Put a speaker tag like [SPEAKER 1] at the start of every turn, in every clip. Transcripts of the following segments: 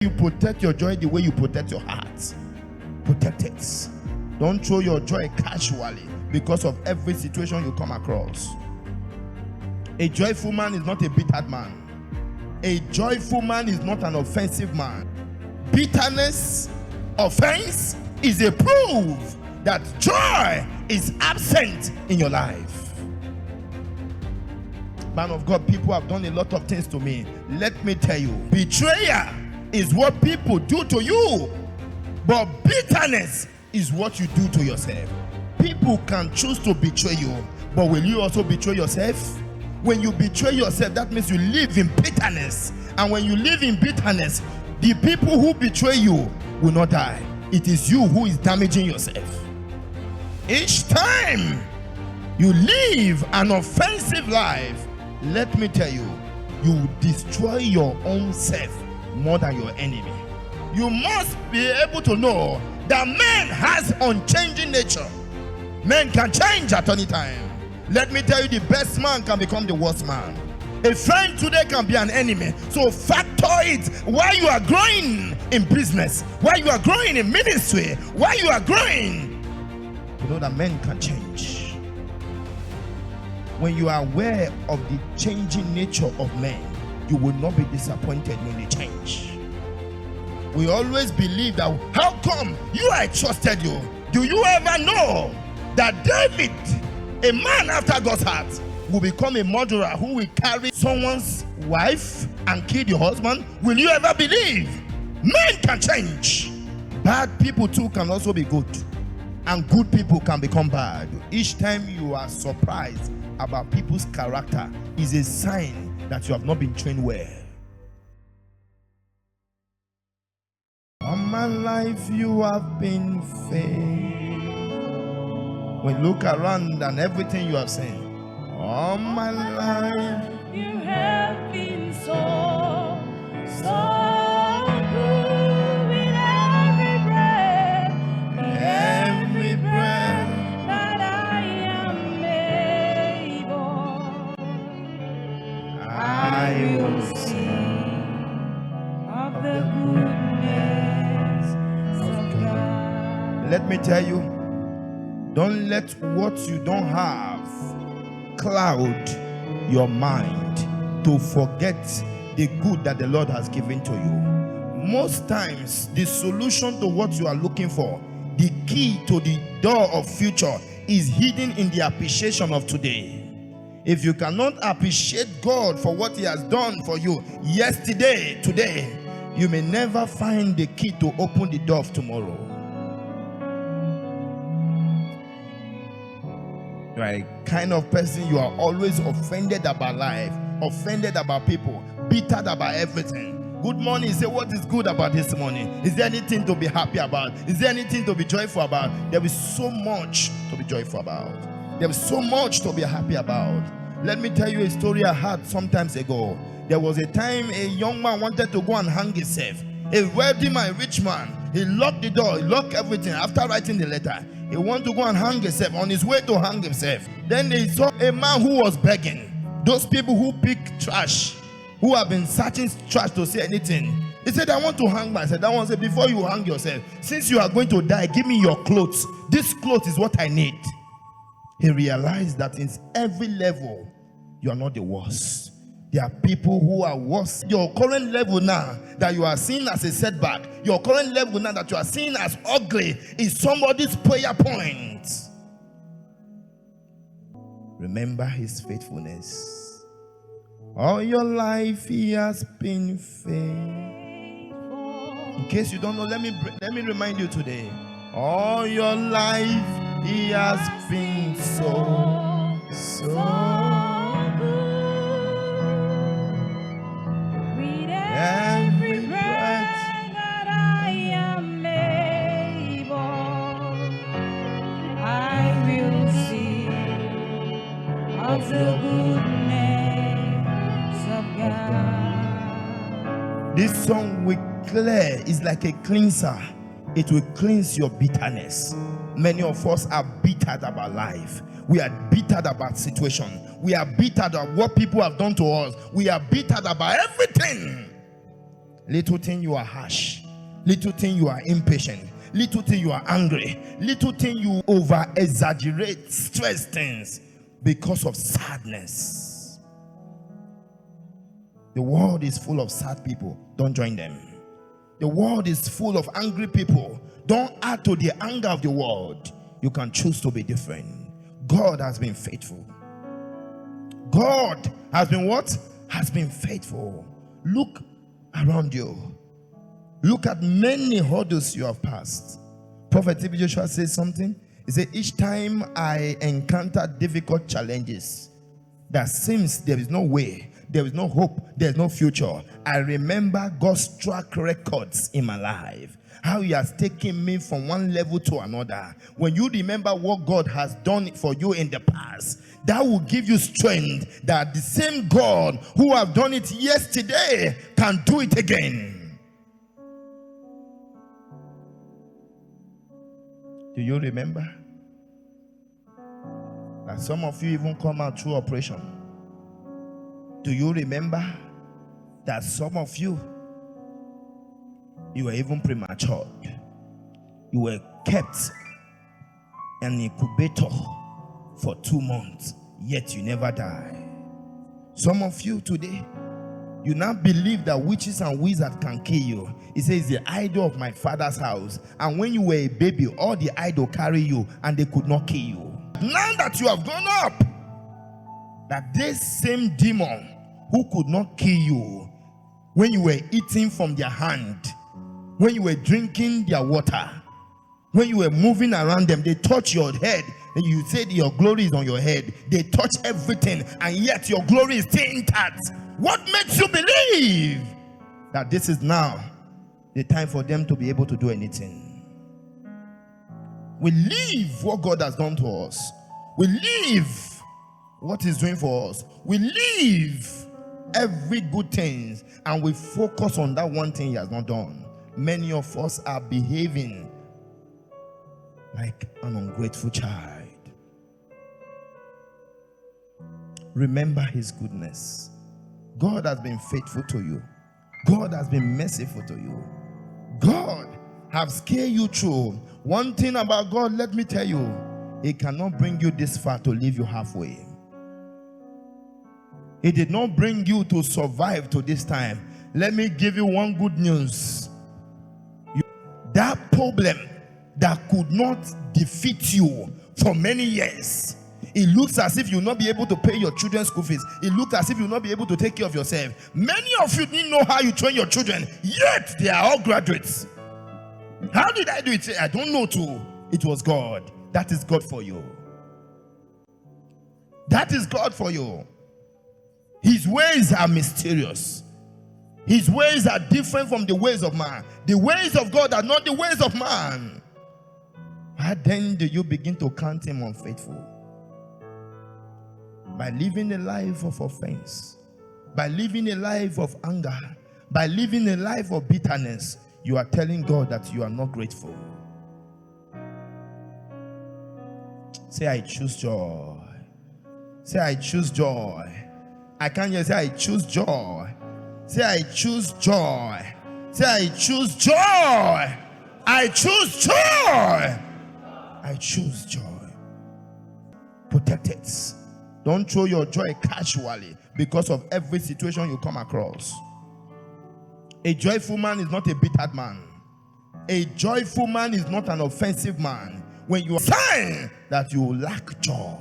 [SPEAKER 1] You protect your joy the way you protect your heart. Protect it. Don't throw your joy casually because of every situation you come across. A joyful man is not a bitter man. A joyful man is not an offensive man. Bitterness, offense is a proof that joy is absent in your life. Man of God, people have done a lot of things to me. Let me tell you, betrayal is what people do to you, but bitterness is what you do to yourself. People can choose to betray you, but will you also betray yourself? When you betray yourself, that means you live in bitterness. And when you live in bitterness, the people who betray you will not die. It is you who is damaging yourself. Each time you live an offensive life, let me tell you, you destroy your own self more than your enemy. You must be able to know that man has unchanging nature. Men can change at any time. Let me tell you, the best man can become the worst man. A friend today can be an enemy. So factor it while you are growing in business, while you are growing in ministry, while you are growing. You know that men can change. When you are aware of the changing nature of men, you will not be disappointed when they change. We always believe that, how come I trusted you? Do you ever know that David, a man after God's heart, will become a murderer who will carry someone's wife and kill the husband? Will you ever believe? Men can change. Bad people too can also be good, and good people can become bad. Each time you are surprised about people's character is a sign that you have not been trained well. All my life you have been faithful. When you look around and everything you have seen, all my life
[SPEAKER 2] you have been so good with every breath that I am able. I will sing of the goodness of God.
[SPEAKER 1] Let me tell you, don't let what you don't have cloud your mind to forget the good that the Lord has given to you. Most times, the solution to what you are looking for, the key to the door of future, is hidden in the appreciation of today. If you cannot appreciate God for what He has done for you yesterday, today, you may never find the key to open the door of tomorrow. You are a kind of person, you are always offended about life, offended about people, bitter about everything. Good morning, say, what is good about this morning? Is there anything to be happy about? Is there anything to be joyful about? There is so much to be joyful about. There is so much to be happy about. Let me tell you a story I had some time ago. There was a time a young man wanted to go and hang himself. A wealthy man, a rich man. He locked the door, he locked everything. After writing the letter, he wanted to go and hang himself. On his way to hang himself, then they saw a man who was begging. Those people who pick trash, who have been searching trash to say anything. He said, I want to hang myself. That one said, before you hang yourself, since you are going to die, give me your clothes. This clothes is what I need. He realized that in every level, you are not the worst. There are people who are worse. Your current level now that you are seeing as a setback, your current level now that you are seeing as ugly, is somebody's prayer point. Remember His faithfulness. All your life He has been faithful. In case you don't know, let me remind you today. All your life He has been so good.
[SPEAKER 2] With every breath that I am able, I will sing of the goodness of God.
[SPEAKER 1] This song will clear, is like a cleanser. It will cleanse your bitterness. Many of us are bittered about life. We are bittered about situation. We are bittered about what people have done to us. We are bittered about everything. Little thing you are harsh. Little thing you are impatient. Little thing you are angry. Little thing you over exaggerate, stress things because of sadness. The world is full of sad people. Don't join them. The world is full of angry people. Don't add to the anger of the world. You can choose to be different. God has been faithful. God has been what? Has been faithful. Look around you. Look at many hurdles you have passed. Prophet T.B. Joshua says something. He said, each time I encounter difficult challenges that seems there is no way, there is no hope, there is no future, I remember God's track records in my life. How he has taken me from one level to another. When you remember what God has done for you in the past, that will give you strength that the same God who have done it yesterday can do it again. Do you remember that some of you even come out through operation? Do you remember that some of you were even premature? You were kept in an incubator for 2 months, yet you never die. Some of you today, you now believe that witches and wizards can kill you. It says the idol of my father's house. And when you were a baby, all the idol carry you and they could not kill you. Now that you have grown up, that this same demon who could not kill you when you were eating from their hand, when you were drinking their water, when you were moving around them, they touch your head and you said your glory is on your head. They touch everything and yet your glory is still intact. What makes you believe that this is now the time for them to be able to do anything? We leave what God has done to us. We leave what He's doing for us. We leave every good thing and we focus on that one thing He has not done. Many of us are behaving like an ungrateful child. Remember His goodness. God has been faithful to you. God has been merciful to you. God has scared you through. One thing about God, let me tell you, He cannot bring you this far to leave you halfway. He did not bring you to survive to this time. Let me give you one good news. That problem that could not defeat you for many years, it looks as if you'll not be able to pay your children's school fees. It looks as if you'll not be able to take care of yourself. Many of you didn't know how you train your children, yet they are all graduates. How did I do it? I don't know too. It was God. That is God for you. That is God for you. His ways are mysterious. His ways are different from the ways of man. The ways of God are not the ways of man. How then do you begin to count Him unfaithful? By living a life of offense, by living a life of anger, by living a life of bitterness, you are telling God that you are not grateful. Say, I choose joy. Say, I choose joy. I can't hear. Say, I choose joy. Say, I choose joy. Say, I choose joy. I choose joy. I choose joy. Protect it. Don't throw your joy casually because of every situation you come across. A joyful man is not a bitter man. A joyful man is not an offensive man. When you are saying that you lack joy,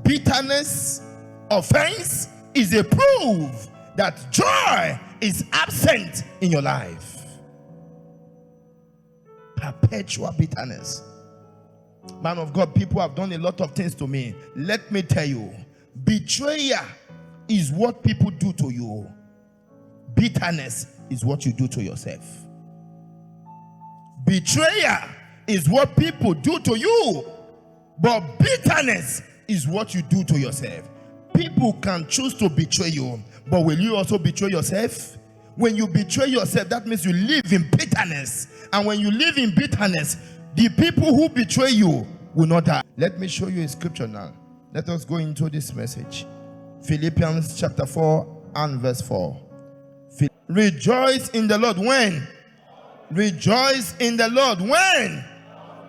[SPEAKER 1] bitterness, offense is a proof that joy is absent in your life. Perpetual bitterness. Man of God, people have done a lot of things to me. Let me tell you, betrayal is what people do to you. Bitterness is what you do to yourself. Betrayal is what people do to you, but bitterness is what you do to yourself. People can choose to betray you, but will you also betray yourself? When you betray yourself, that means you live in bitterness. And when you live in bitterness, the people who betray you will not die. Let me show you a scripture now. Let us go into this message. Philippians chapter 4 and verse 4. Rejoice in the Lord. When? Rejoice in the Lord. When?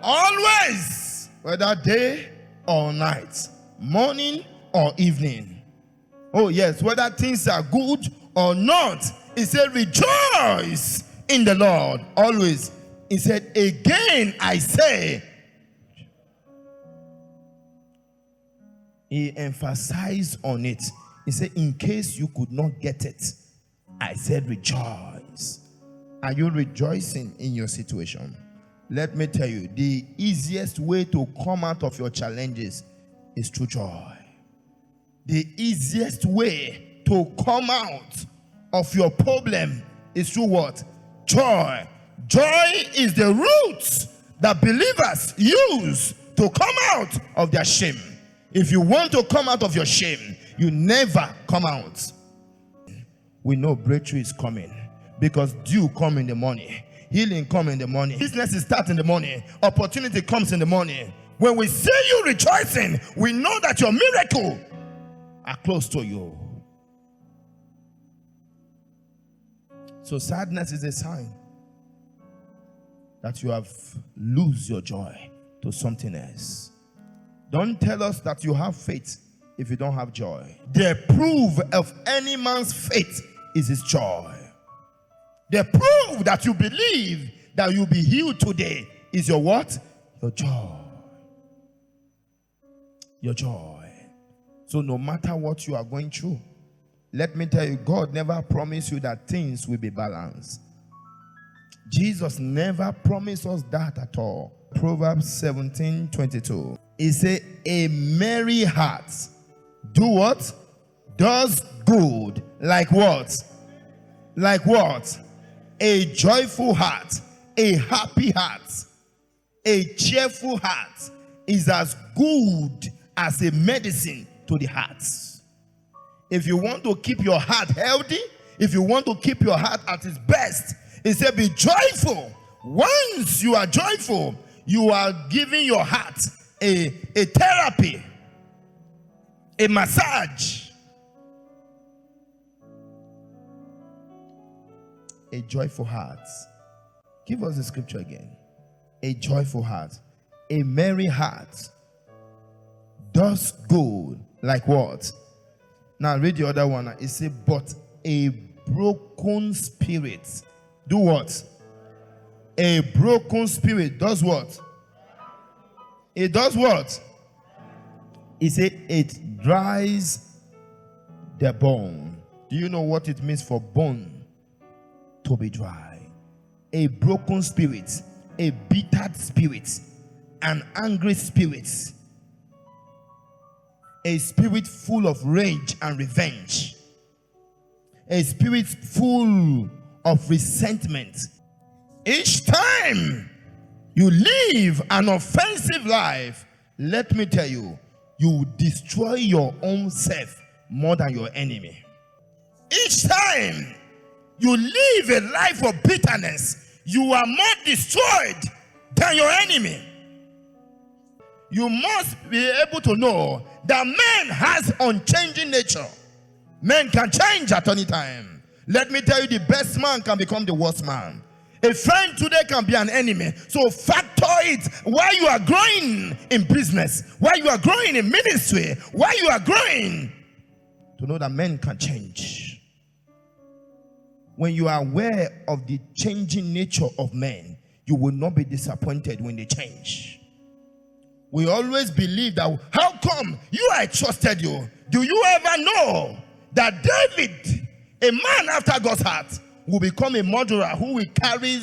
[SPEAKER 1] Always. Whether day or night, morning or evening. Oh yes, whether things are good or not. He said, rejoice in the Lord always. He said, again I say. He emphasized on it. He said, in case you could not get it, I said rejoice. Are you rejoicing in your situation? Let me tell you, the easiest way to come out of your challenges is through joy. The easiest way to come out of your problem is through what? Joy. Joy is the root that believers use to come out of their shame. If you want to come out of your shame, you never come out. We know breakthrough is coming because dew come in the morning, healing come in the morning, business is start in the morning, opportunity comes in the morning. When we see you rejoicing, we know that your miracle are close to you. So sadness is a sign that you have lose your joy to something else. Don't tell us that you have faith if you don't have joy. The proof of any man's faith is his joy. The proof that you believe that you'll be healed today is your what? Your joy. Your joy. So no matter what you are going through, let me tell you, God never promised you that things will be balanced. Jesus never promised us that at all. Proverbs 17:22. He said, a merry heart do what? Does good. Like what? Like what? A joyful heart, a happy heart, a cheerful heart is as good as a medicine to the heart. If you want to keep your heart healthy, if you want to keep your heart at its best, he said be joyful. Once you are joyful, you are giving your heart a therapy, a massage. A joyful heart. Give us the scripture again. A joyful heart. A merry heart does good. Like what? Now read the other one. It says, but a broken spirit. Do what? A broken spirit does what? It does what? It says it dries the bone. Do you know what it means for bone to be dry? A broken spirit, a bitter spirit, an angry spirit, a spirit full of rage and revenge, a spirit full of resentment. Each time you live an offensive life, let me tell you, you destroy your own self more than your enemy. Each time you live a life of bitterness, you are more destroyed than your enemy. You must be able to know that man has unchanging nature. Men can change at any time. Let me tell you, the best man can become the worst man. A friend today can be an enemy. So factor it while you are growing in business, while you are growing in ministry, while you are growing, to know that men can change. When you are aware of the changing nature of men, you will not be disappointed when they change. We always believe that, how come I trusted you? Do you ever know that David, a man after God's heart, will become a murderer who will carry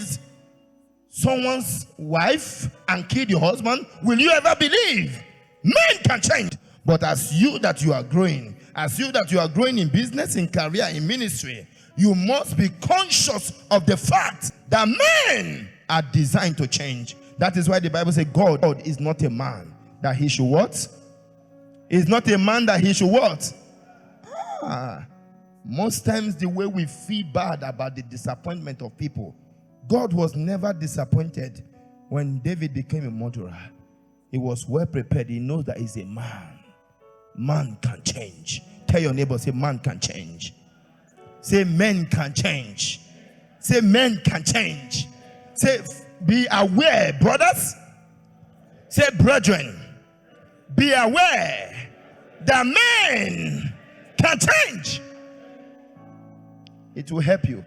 [SPEAKER 1] someone's wife and kill the husband? Will you ever believe? Men can change. But as you are growing in business, in career, in ministry, you must be conscious of the fact that men are designed to change. That is why the Bible says God is not a man that he should what? Is not a man that he should what? Most times the way we feel bad about the disappointment of people, God was never disappointed when David became a murderer. He was well prepared. He knows that he's a man. Man can change. Tell your neighbor, say, man can change. Say, men can change. Say, men can change. Say, be aware, brothers. Say, brethren, be aware that men can change. It will help you.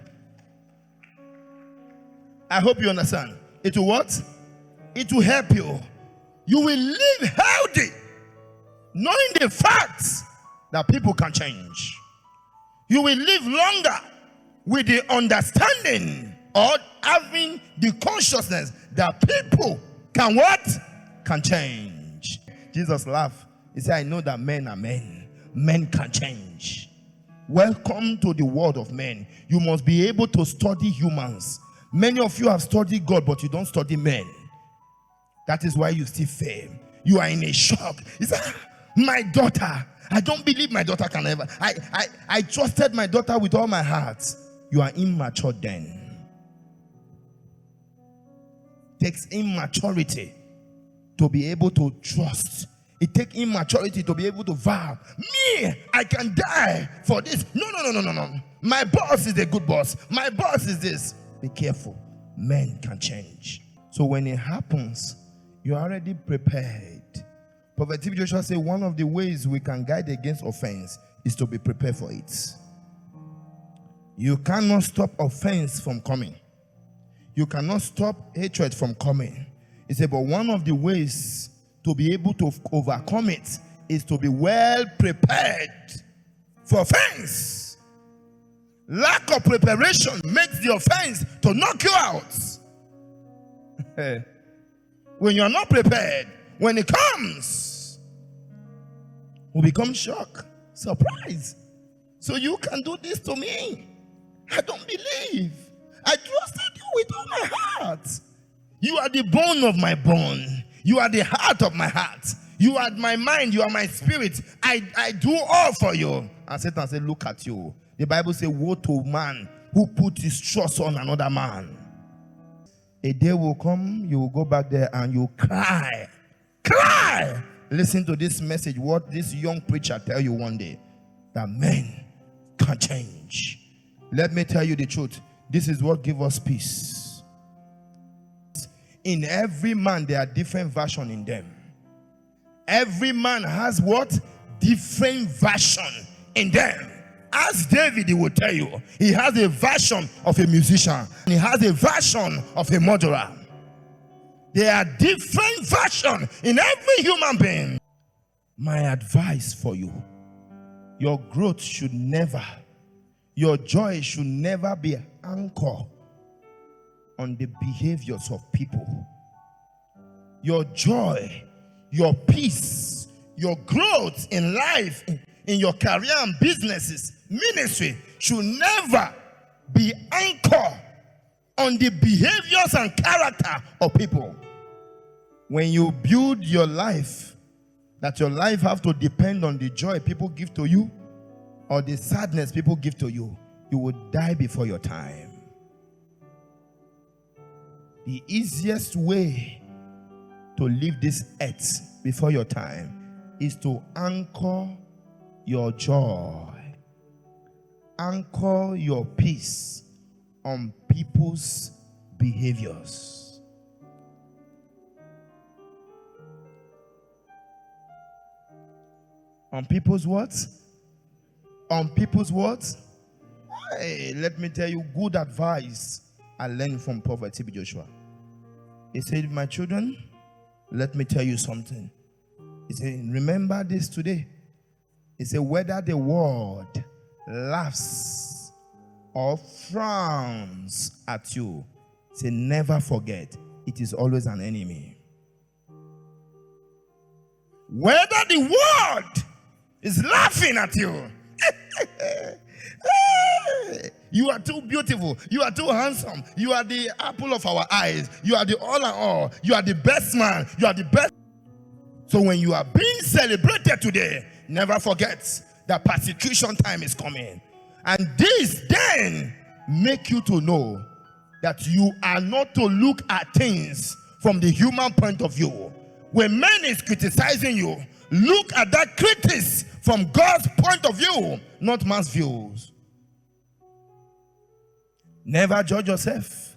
[SPEAKER 1] I hope you understand. It will what? It will help you. You will live healthy, knowing the facts that people can change. You will live longer with the understanding or having the consciousness that people can what? Can change. Jesus laughed. He said, I know that men are men. Men can change. Welcome to the world of men. You must be able to study humans. Many of you have studied God, but you don't study men. That is why you still fail. You are in a shock. He said, my daughter, I don't believe my daughter can ever. I trusted my daughter with all my heart. You are immature then. It takes immaturity to be able to trust. It takes immaturity to be able to vow. Me, I can die for this. No. My boss is a good boss. My boss is this. Be careful. Men can change. So when it happens, you're already prepared. Prophet Joshua said one of the ways we can guide against offense is to be prepared for it. You cannot stop offense from coming. You cannot stop hatred from coming. He said, but one of the ways to be able to overcome it is to be well prepared for offense. Lack of preparation makes the offense to knock you out. When you are not prepared, when it comes, we become shocked, surprised. So you can do this to me? I don't believe. I trusted you with all my heart. You are the bone of my bone. You are the heart of my heart. You are my mind. You are my spirit. I do all for you. And Satan said, look at you. The Bible says, woe to man who put his trust on another man. A day will come, you will go back there and you cry. Cry! Listen to this message, what this young preacher tell you one day. That men can change. Let me tell you the truth. This is what gives us peace. In every man, there are different versions in them. Every man has what? Different version in them. Ask David, he will tell you. He has a version of a musician. He has a version of a murderer. There are different versions in every human being. My advice for you, your growth should never, your joy should never be anchored on the behaviors of people. Your joy, your peace, your growth in life, in your career and businesses, ministry, should never be anchored on the behaviors and character of people. When you build your life, that your life have to depend on the joy people give to you or the sadness people give to you, you will die before your time. The easiest way to leave this earth before your time is to anchor your joy, anchor your peace on people's behaviors. On people's what? On people's what? Hey, let me tell you good advice I learned from Prophet Joshua. He said, my children, let me tell you something. He said, remember this today. He said, whether the world laughs or frowns at you, say, never forget, it is always an enemy. Whether the world is laughing at you, you are too beautiful, you are too handsome, you are the apple of our eyes, you are the all and all, you are the best man, you are the best. So when you are being celebrated today, never forget that persecution time is coming. And this then make you to know that you are not to look at things from the human point of view. When man is criticizing you, look at that critics from God's point of view, not man's views. Never judge yourself.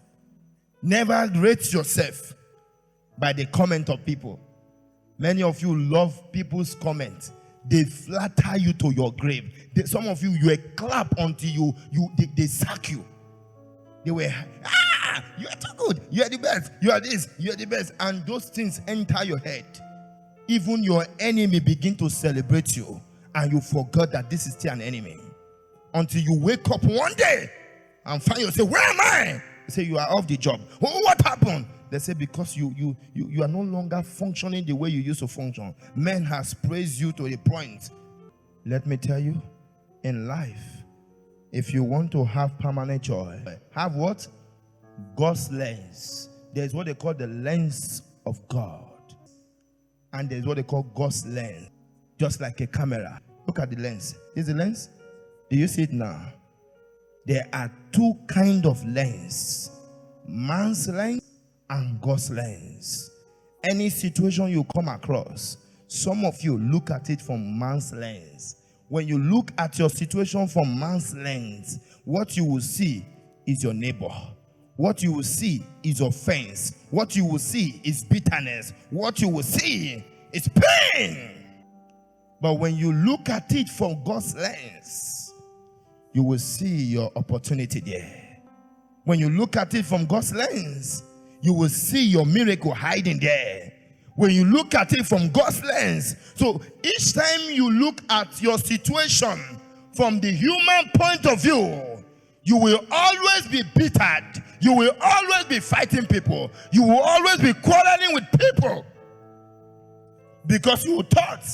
[SPEAKER 1] Never rate yourself by the comment of people. Many of you love people's comments. They flatter you to your grave. Some of you, you clap until they sack you. They were, you are too good. You are the best. You are this. You are the best. And those things enter your head. Even your enemy begin to celebrate you. And you forgot that this is still an enemy. Until you wake up one day and find yourself, where am I? They say, you are off the job. Oh, what happened? They say, because you are no longer functioning the way you used to function. Man has praised you to a point. Let me tell you, in life, if you want to have permanent joy, have what? God's lens. There's what they call the lens of God. And there's what they call God's lens. Just like a camera. Look at the lens. Is the lens? Do you see it now? There are two kinds of lens. Man's lens and God's lens. Any situation you come across, some of you look at it from man's lens. When you look at your situation from man's lens, what you will see is your neighbor. What you will see is offense. What you will see is bitterness. What you will see is pain. But when you look at it from God's lens, you will see your opportunity there. When you look at it from God's lens, you will see your miracle hiding there. When you look at it from God's lens, so each time you look at your situation from the human point of view, you will always be bittered. You will always be fighting people. You will always be quarreling with people. Because you thought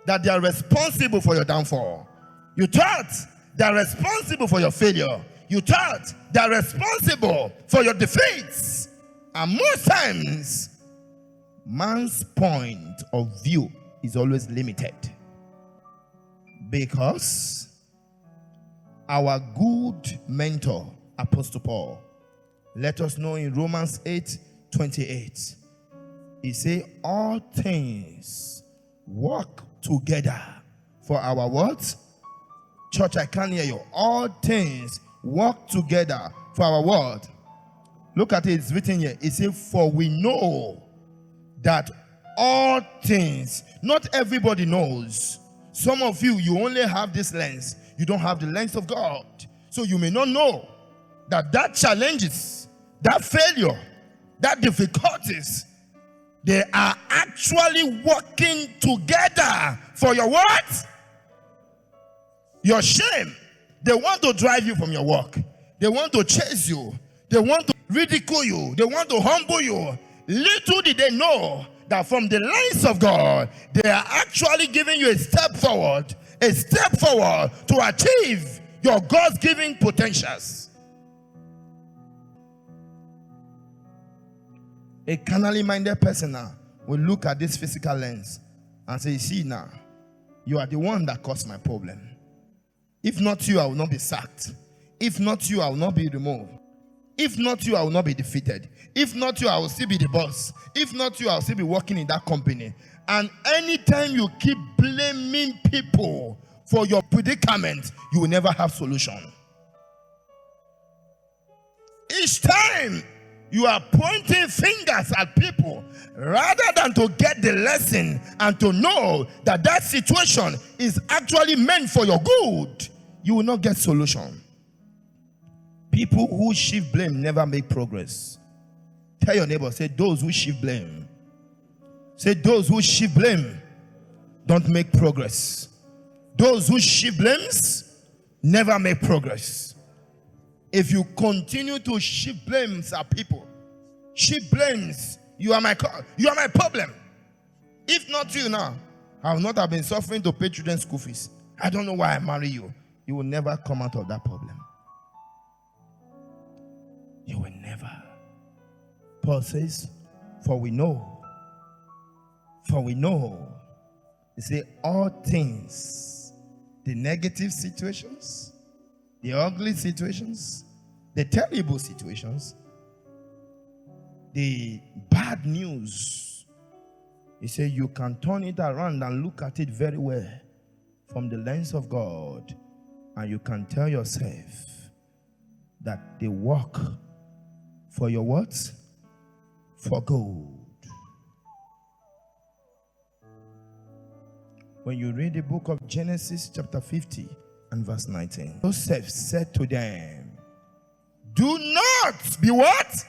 [SPEAKER 1] that they are responsible for your downfall. You thought they are responsible for your failure. You thought they are responsible for your defeats. And most times, man's point of view is always limited. Because our good mentor, Apostle Paul, let us know in Romans 8:28, he says, all things work together for our what? Church, I can't hear you. All things work together for our what? Look at it, it's written here. It says, for we know that all things, not everybody knows. Some of you, you only have this lens. You don't have the lens of God. So you may not know that challenges, that failure, that difficulties, they are actually working together for your what? Your shame. They want to drive you from your work. They want to chase you. They want to ridicule you. They want to humble you. Little did they know that from the lens of God, they are actually giving you a step forward to achieve your God-given potentials. A carnally minded person now will look at this physical lens and say, see now, you are the one that caused my problem. If not you, I will not be sacked. If not you, I will not be removed. If not you, I will not be defeated. If not you, I will still be the boss. If not you, I will still be working in that company. And anytime you keep blaming people for your predicament, you will never have solution. Each time you are pointing fingers at people rather than to get the lesson and to know that situation is actually meant for your good, you will not get solution. People who shift blame never make progress. Tell your neighbor, say, those who shift blame. Say, those who shift blame don't make progress. Those who shift blames never make progress. If you continue to shift blames at people, shift blames, you are my problem. If not you now, I will not have been suffering to pay children's school fees. I don't know why I marry you. You will never come out of that problem. You will never. Paul says, for we know. He says, all things, the negative situations, the ugly situations, the terrible situations, the bad news. He said, you can turn it around and look at it very well from the lens of God, and you can tell yourself that they work for your what? For gold. When you read the book of Genesis chapter 50 and verse 19, Joseph said to them, do not be what?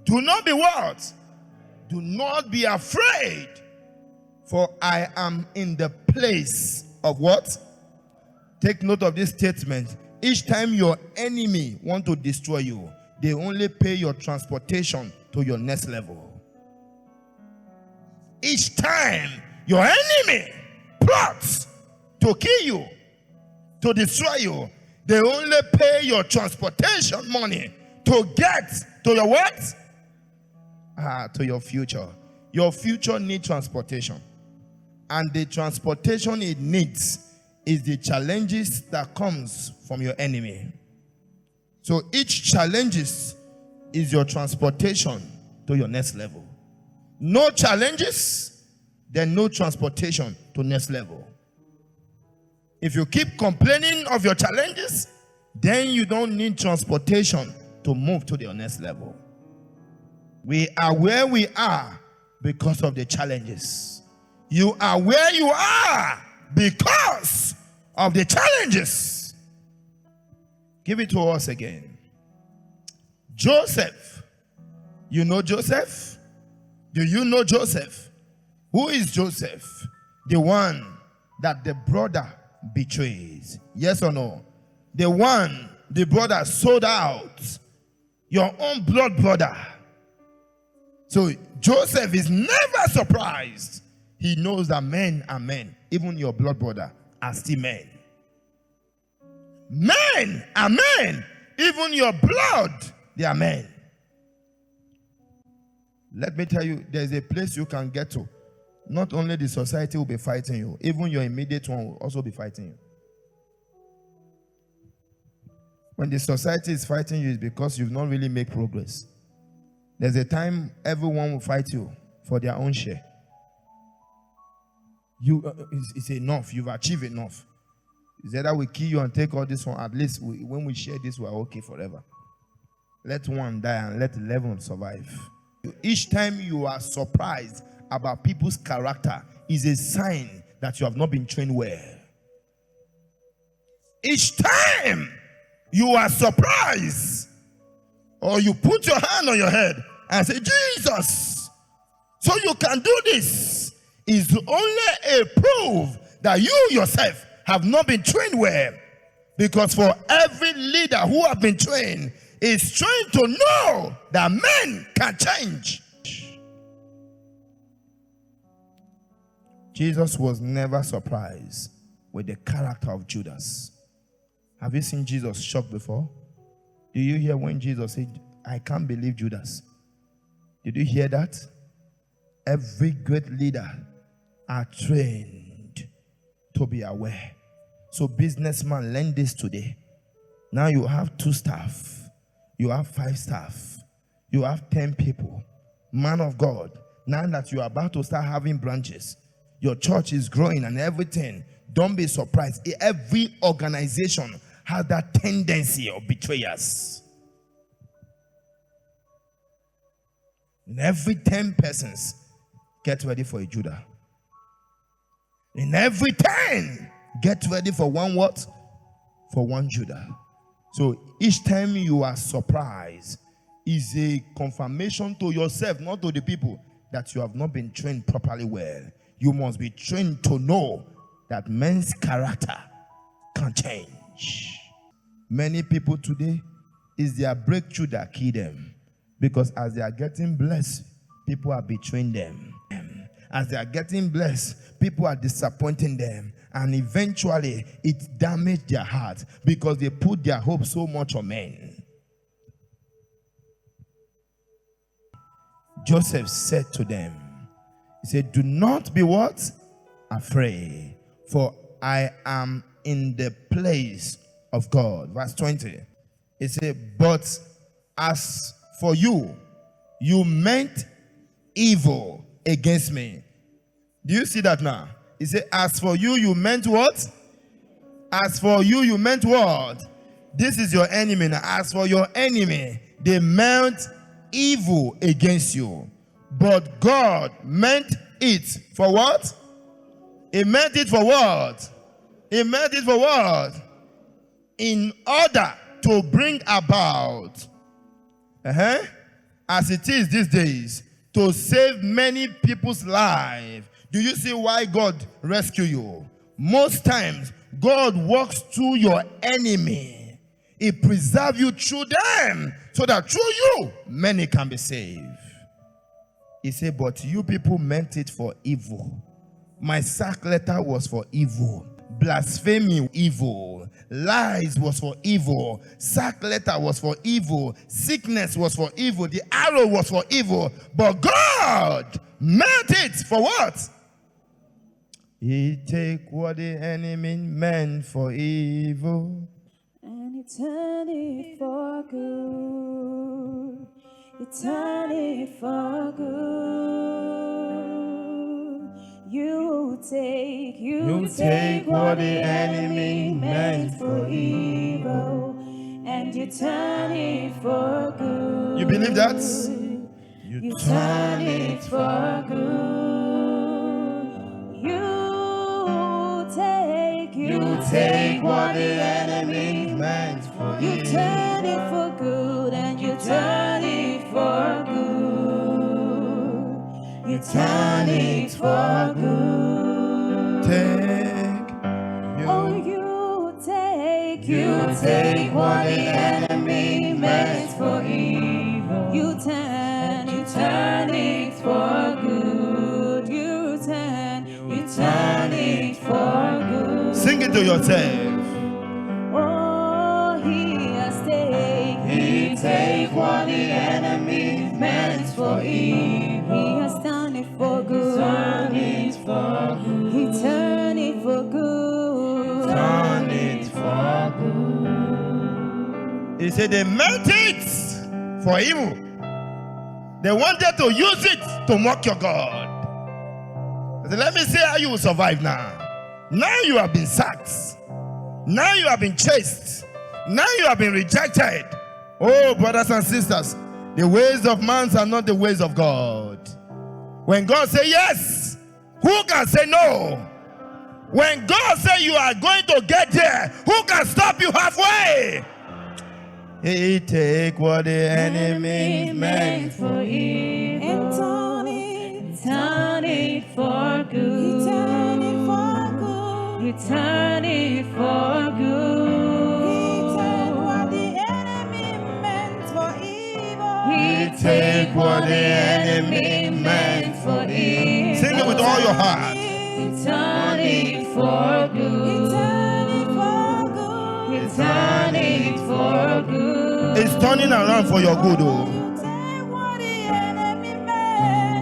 [SPEAKER 1] Do not be what? Do not be afraid, for I am in the place of what? Take note of this statement. Each time your enemy want to destroy you, they only pay your transportation to your next level. Each time your enemy plots to kill you, to destroy you, they only pay your transportation money to get to your what? To your future. Your future needs transportation. And the transportation it needs is the challenges that comes from your enemy. So each challenges is your transportation to your next level. No challenges, then no transportation to next level. If you keep complaining of your challenges, then you don't need transportation to move to the next level. We are where we are because of the challenges. You are where you are because of the challenges. Give it to us again. Joseph. You know Joseph? Do you know Joseph? Who is Joseph? The one that the brother betrays. Yes or no? The one the brother sold out. Your own blood brother. So Joseph is never surprised. He knows that men are men. Even your blood brother are still men. Men are men. Even your blood, they are men. Let me tell you, there's a place you can get to. Not only the society will be fighting you, even your immediate one will also be fighting you. When the society is fighting you, it's because you've not really made progress. There's a time everyone will fight you for their own share. It's enough. You've achieved enough. It's either we kill you and take all this one. At least when we share this, we're okay forever. Let one die and let 11 survive. Each time you are surprised about people's character is a sign that you have not been trained well. Each time you are surprised or you put your hand on your head and say, Jesus, so you can do this, is only a proof that you yourself have not been trained well. Because for every leader who have been trained is trained to know that men can change. Jesus was never surprised with the character of Judas. Have you seen Jesus shocked before? Do you hear when Jesus said, I can't believe Judas? Did you hear that? Every great leader are trained to be aware. So businessman, learn this today. Now you have 2 staff. You have 5 staff. You have 10 people. Man of God, now that you are about to start having branches, your church is growing and everything, don't be surprised. Every organization has that tendency of betrayers. In every 10 persons, get ready for a Judah. In every 10, get ready for one what? For one Judah. So each time you are surprised is a confirmation to yourself, not to the people, that you have not been trained properly well. You must be trained to know that men's character can change. Many people today, is their breakthrough that kill them. Because as they are getting blessed, people are betraying them. As they are getting blessed, people are disappointing them. And eventually, it damaged their heart because they put their hope so much on men. Joseph said to them, he said, do not be what? Afraid, for I am in the place of God. Verse 20. It said, but as for you, you meant evil against me. Do you see that now? He said, as for you, you meant what? As for you, you meant what? This is your enemy. Now, as for your enemy, they meant evil against you. But God meant it for what? He meant it for what? He meant it for what? In order to bring about, as it is these days, to save many people's lives. Do you see why God rescue you? Most times, God walks through your enemy. He preserves you through them, so that through you, many can be saved. He said, but you people meant it for evil. My sack letter was for evil. Blasphemy, evil. Lies was for evil. Sack letter was for evil. Sickness was for evil. The arrow was for evil. But God meant it for what? He take what the enemy meant for evil,
[SPEAKER 2] and He turned it for good. He turned it for good. You take what the enemy meant for evil, and you turn it for good.
[SPEAKER 1] You believe that?
[SPEAKER 2] You turn it for good. You take what the enemy meant for evil. You turn it for good, and you turn it for good. You turn it for good. You take what the enemy meant for evil. You turn it for good. You turn it for good.
[SPEAKER 1] Sing it to yourself.
[SPEAKER 2] Oh, He has taken. He take what the enemy meant for evil. He has done it for good. Turn it for good. He turn it for good.
[SPEAKER 1] Turn it for good. He said they meant it for evil. They wanted to use it to mock your God. I said, let me see how you will survive now. Now you have been sacked. Now you have been chased. Now you have been rejected. Oh, brothers and sisters, the ways of man are not the ways of God. When God says yes, who can say no? When God says you are going to get there, who can stop you halfway? He take what the enemy meant for evil
[SPEAKER 2] and turn it for good. He turn it for good. He turn it for good. He take what the enemy meant for evil. He take what the enemy meant for evil.
[SPEAKER 1] Sing it with all your heart.
[SPEAKER 2] He turn it for good. He turn it for good. He turn it for good.
[SPEAKER 1] It's turning around for your good, oh.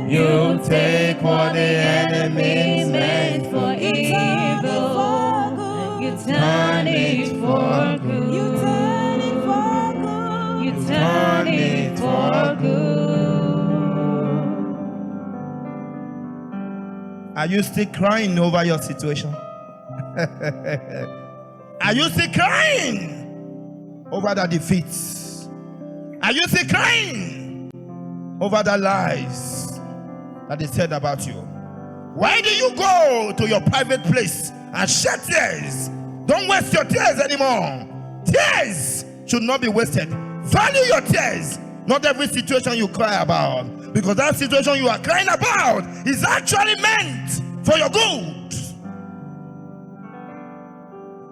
[SPEAKER 2] You take what the enemy meant for evil. You turn it for good. You turn it for good. You turn it for good.
[SPEAKER 1] Are you still crying over your situation? Are you still crying over the defeats? Are you still crying over the lies that they said about you? Why do you go to your private place and shed tears? Don't waste your tears anymore. Tears should not be wasted. Value your tears. Not every situation you cry about, because that situation you are crying about is actually meant for your good.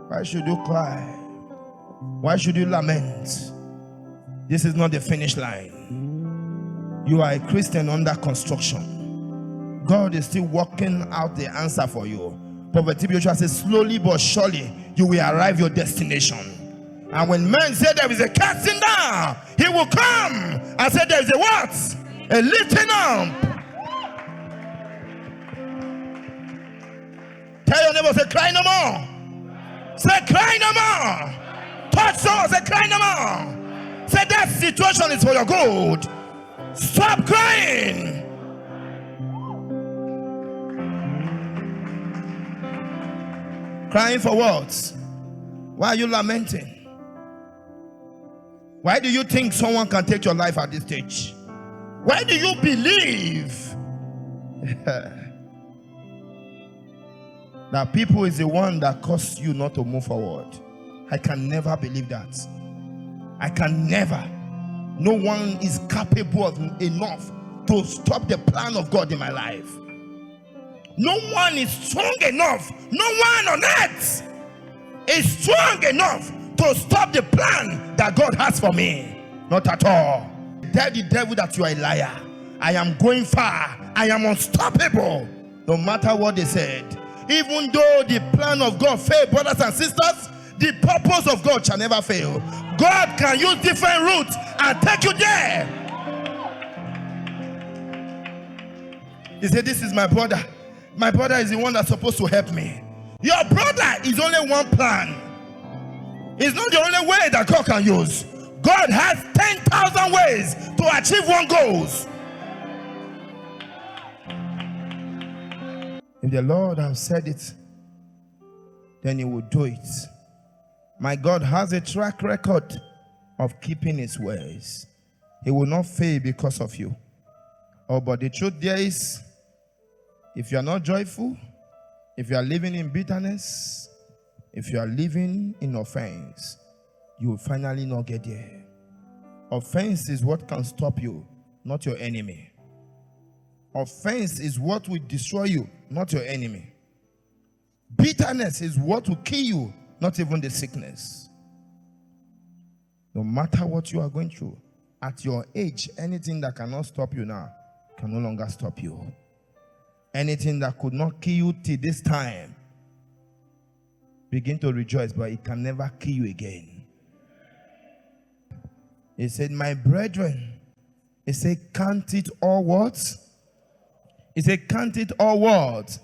[SPEAKER 1] Why should you cry? Why should you lament? This is not the finish line. You are a Christian under construction. God is still working out the answer for you. Prophet Joshua says, slowly but surely you will arrive your destination. And when men say there is a casting down, he will come and say there is a what? A lifting up. Tell your neighbor, say cry no more. Say cry no more. Touch someone, say cry no more. Say that situation is for your good. Stop crying. Crying for what? Why are you lamenting? Why do you think someone can take your life at this stage? Why do you believe that people is the one that caused you not to move forward? I can never believe that. I can never. No one is capable of enough to stop the plan of God in my life. No one is strong enough. No one on earth is strong enough to stop the plan that God has for me. Not at all. Tell the devil that you are a liar. I am going far. I am unstoppable. No matter what they said. Even though the plan of God failed, brothers and sisters, the purpose of God shall never fail. God can use different routes and take you there. He said, this is my brother. My brother is the one that's supposed to help me. Your brother is only one plan. It's not the only way that God can use. God has 10,000 ways to achieve one goal. If the Lord has said it, then he will do it. My God has a track record of keeping his ways. He will not fail because of you. Oh, but the truth there is, if you are not joyful, if you are living in bitterness, if you are living in offense, you will finally not get there. Offense is what can stop you, not your enemy. Offense is what will destroy you, not your enemy. Bitterness is what will kill you, not even the sickness. No matter what you are going through, at your age, anything that cannot stop you now can no longer stop you. Anything that could not kill you till this time, begin to rejoice, but it can never kill you again. He said, my brethren, he said, count it all what? He said, count it all what?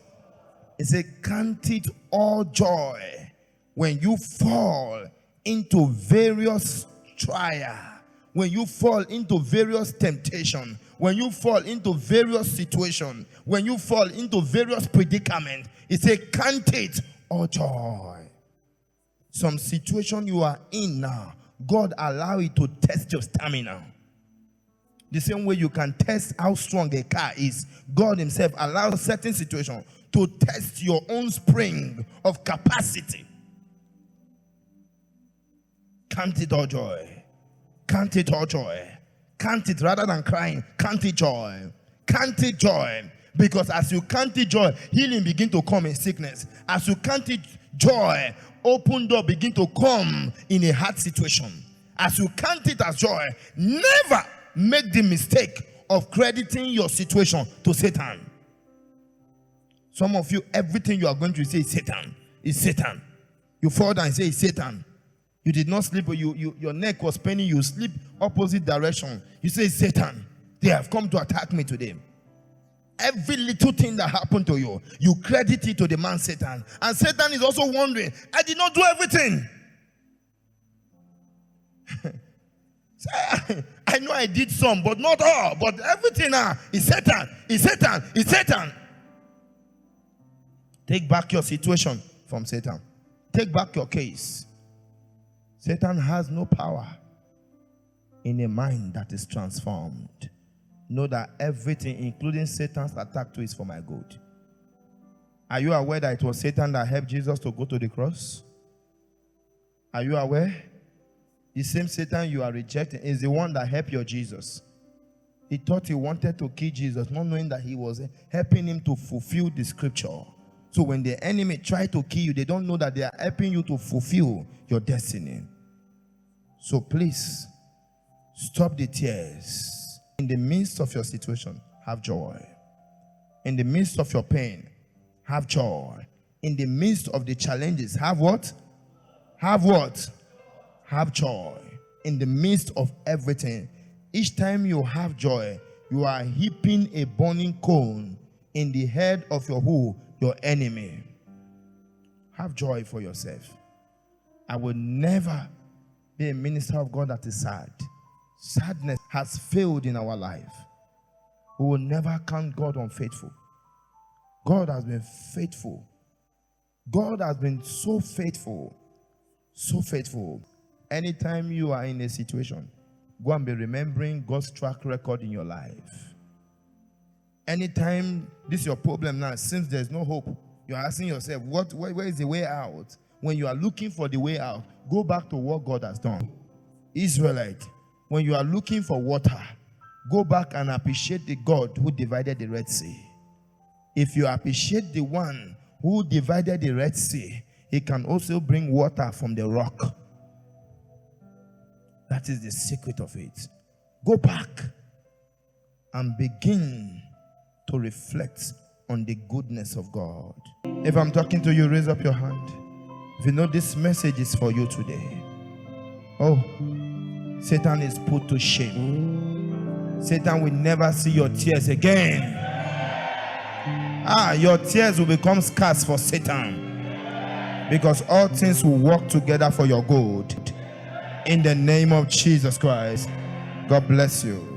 [SPEAKER 1] He said, count it all joy when you fall into various trials, when you fall into various temptations, when you fall into various situations, when you fall into various predicaments. He said, count it all joy. Some situation you are in now, God allow it to test your stamina. The same way you can test how strong a car is, God himself allows certain situations to test your own spring of capacity. Count it all joy. Count it all joy. Count it rather than crying. Count it joy. Count it joy. Because as you count it joy, healing begin to come in sickness. As you count it joy, open door begin to come in a hard situation. As you count it as joy, never make the mistake of crediting your situation to Satan. Some of you, everything you are going to say is Satan. It's Satan. You fall down and say it's Satan. You did not sleep, or your neck was paining you. Sleep opposite direction. You say it's Satan. They have come to attack me today. Every little thing that happened to you, you credit it to the man Satan. And Satan is also wondering, I did not do everything. I know I did some, but not all. But everything now is Satan. Is Satan. Is Satan. Take back your situation from Satan. Take back your case. Satan has no power in a mind that is transformed. Know that everything, including Satan's attack to, is for my good. Are you aware that it was Satan that helped Jesus to go to the cross? Are you aware? The same Satan you are rejecting is the one that helped your Jesus. He thought he wanted to kill Jesus, not knowing that he was helping him to fulfill the scripture. So when the enemy try to kill you, they don't know that they are helping you to fulfill your destiny. So please, stop the tears. In the midst of your situation, have joy. In the midst of your pain, have joy. In the midst of the challenges, have what? Have what? Have joy. In the midst of everything. Each time you have joy, you are heaping a burning coal in the head of your who? Your enemy. Have joy for yourself. I will never be a minister of God that is sad. Sadness has failed in our life. We will never count God unfaithful. God has been faithful. God has been so faithful. So faithful. Anytime you are in a situation, go and be remembering God's track record in your life. Anytime this is your problem now, since there's no hope, you're asking yourself, where is the way out? When you are looking for the way out, go back to what God has done. Israelite, when you are looking for water, go back and appreciate the God who divided the Red Sea. If you appreciate the one who divided the Red Sea, he can also bring water from the rock. That is the secret of it. Go back and begin to reflect on the goodness of God. If I'm talking to you, raise up your hand. If you know this message is for you today. Oh, Satan is put to shame. Satan will never see your tears again. Your tears will become scars for Satan, because all things will work together for your good. In the name of Jesus Christ. God bless you.